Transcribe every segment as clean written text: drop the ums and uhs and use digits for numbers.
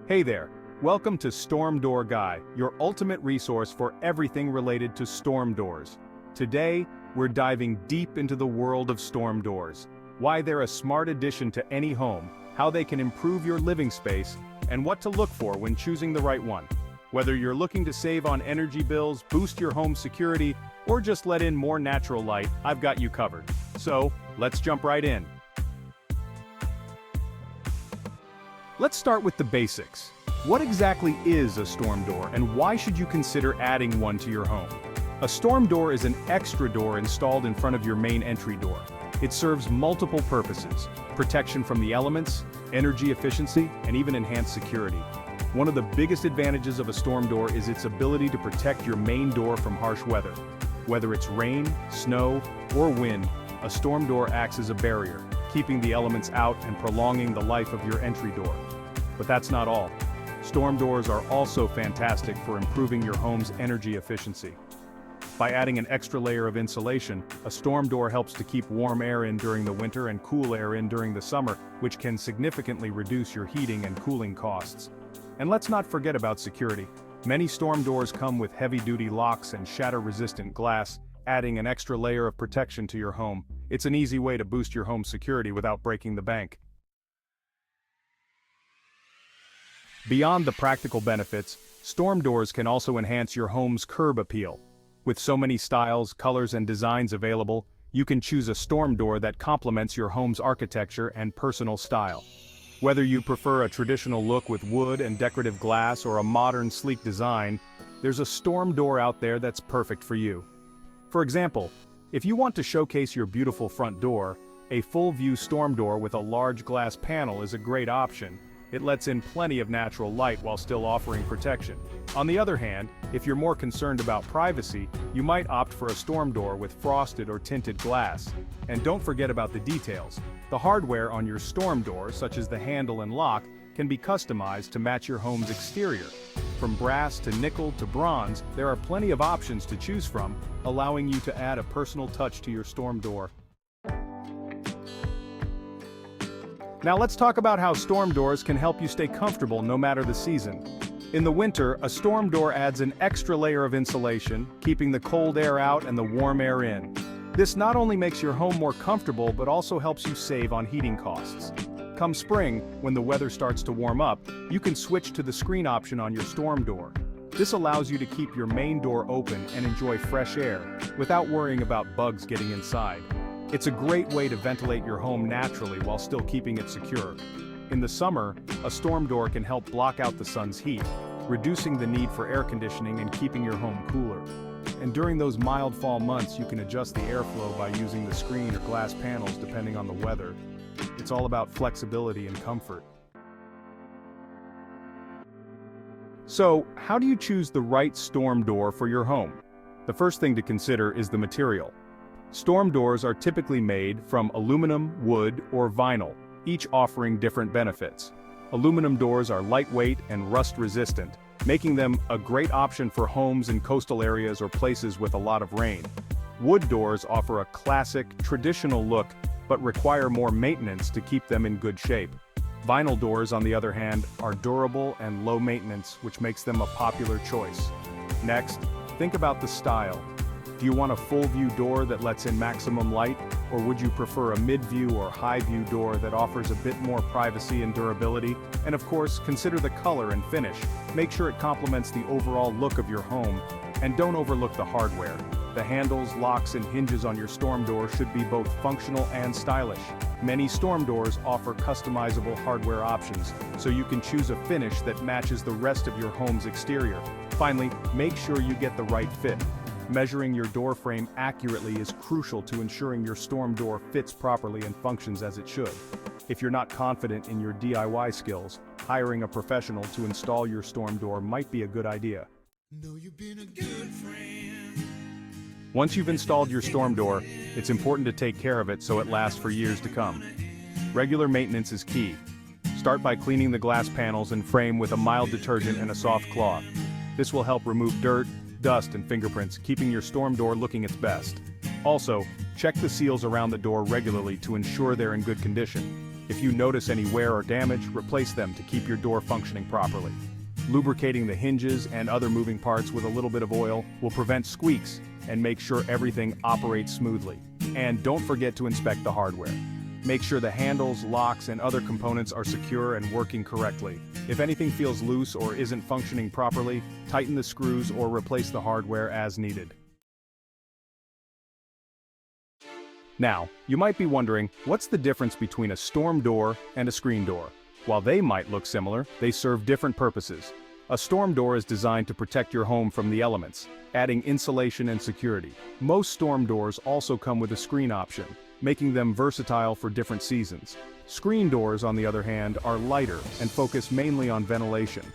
Hey there, welcome to Storm Door Guy, your ultimate resource for everything related to storm doors. Today, we're diving deep into the world of storm doors, why they're a smart addition to any home, how they can improve your living space, and what to look for when choosing the right one. Whether you're looking to save on energy bills, boost your home security, or just let in more natural light, I've got you covered. So, let's jump right in. Let's start with the basics. What exactly is a storm door, and why should you consider adding one to your home? A storm door is an extra door installed in front of your main entry door. It serves multiple purposes: protection from the elements, energy efficiency, and even enhanced security. One of the biggest advantages of a storm door is its ability to protect your main door from harsh weather. Whether it's rain, snow, or wind, a storm door acts as a barrier, keeping the elements out and prolonging the life of your entry door. But that's not all. Storm doors are also fantastic for improving your home's energy efficiency. By adding an extra layer of insulation, a storm door helps to keep warm air in during the winter and cool air in during the summer, which can significantly reduce your heating and cooling costs. And let's not forget about security. Many storm doors come with heavy-duty locks and shatter-resistant glass, adding an extra layer of protection to your home. It's an easy way to boost your home's security without breaking the bank. Beyond the practical benefits, storm doors can also enhance your home's curb appeal. With so many styles, colors, and designs available, you can choose a storm door that complements your home's architecture and personal style. Whether you prefer a traditional look with wood and decorative glass or a modern, sleek design, there's a storm door out there that's perfect for you. For example, if you want to showcase your beautiful front door, a full-view storm door with a large glass panel is a great option. It lets in plenty of natural light while still offering protection. On the other hand, if you're more concerned about privacy, you might opt for a storm door with frosted or tinted glass. And don't forget about the details. The hardware on your storm door, such as the handle and lock, can be customized to match your home's exterior. From brass to nickel to bronze, there are plenty of options to choose from, allowing you to add a personal touch to your storm door. Now let's talk about how storm doors can help you stay comfortable no matter the season. In the winter, a storm door adds an extra layer of insulation, keeping the cold air out and the warm air in. This not only makes your home more comfortable but also helps you save on heating costs. Come spring, when the weather starts to warm up, you can switch to the screen option on your storm door. This allows you to keep your main door open and enjoy fresh air, without worrying about bugs getting inside. It's a great way to ventilate your home naturally while still keeping it secure. In the summer, a storm door can help block out the sun's heat, reducing the need for air conditioning and keeping your home cooler. And during those mild fall months, you can adjust the airflow by using the screen or glass panels depending on the weather. It's all about flexibility and comfort. So, how do you choose the right storm door for your home? The first thing to consider is the material. Storm doors are typically made from aluminum, wood, or vinyl, each offering different benefits. Aluminum doors are lightweight and rust-resistant, making them a great option for homes in coastal areas or places with a lot of rain. Wood doors offer a classic, traditional look, but require more maintenance to keep them in good shape. Vinyl doors, on the other hand, are durable and low maintenance, which makes them a popular choice. Next, think about the style. Do you want a full-view door that lets in maximum light, or would you prefer a mid-view or high-view door that offers a bit more privacy and durability? And of course, consider the color and finish. Make sure it complements the overall look of your home, and don't overlook the hardware. The handles, locks, and hinges on your storm door should be both functional and stylish. Many storm doors offer customizable hardware options, so you can choose a finish that matches the rest of your home's exterior. Finally, make sure you get the right fit. Measuring your door frame accurately is crucial to ensuring your storm door fits properly and functions as it should. If you're not confident in your DIY skills, hiring a professional to install your storm door might be a good idea. Once you've installed your storm door, it's important to take care of it so it lasts for years to come. Regular maintenance is key. Start by cleaning the glass panels and frame with a mild detergent and a soft cloth. This will help remove dirt, dust, and fingerprints, keeping your storm door looking its best. Also, check the seals around the door regularly to ensure they're in good condition. If you notice any wear or damage, replace them to keep your door functioning properly. Lubricating the hinges and other moving parts with a little bit of oil will prevent squeaks and make sure everything operates smoothly. And don't forget to inspect the hardware. Make sure the handles, locks, and other components are secure and working correctly. If anything feels loose or isn't functioning properly, tighten the screws or replace the hardware as needed. Now, you might be wondering, what's the difference between a storm door and a screen door? While they might look similar, they serve different purposes. A storm door is designed to protect your home from the elements, adding insulation and security. Most storm doors also come with a screen option, making them versatile for different seasons. Screen doors, on the other hand, are lighter and focus mainly on ventilation.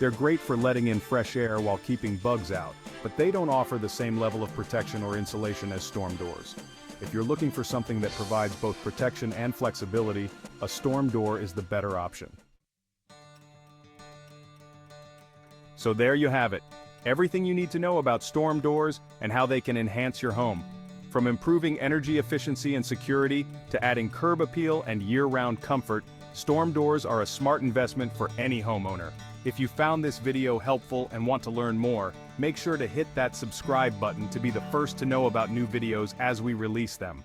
They're great for letting in fresh air while keeping bugs out, but they don't offer the same level of protection or insulation as storm doors. If you're looking for something that provides both protection and flexibility, a storm door is the better option. So there you have it. Everything you need to know about storm doors and how they can enhance your home. From improving energy efficiency and security to adding curb appeal and year-round comfort, storm doors are a smart investment for any homeowner. If you found this video helpful and want to learn more, make sure to hit that subscribe button to be the first to know about new videos as we release them.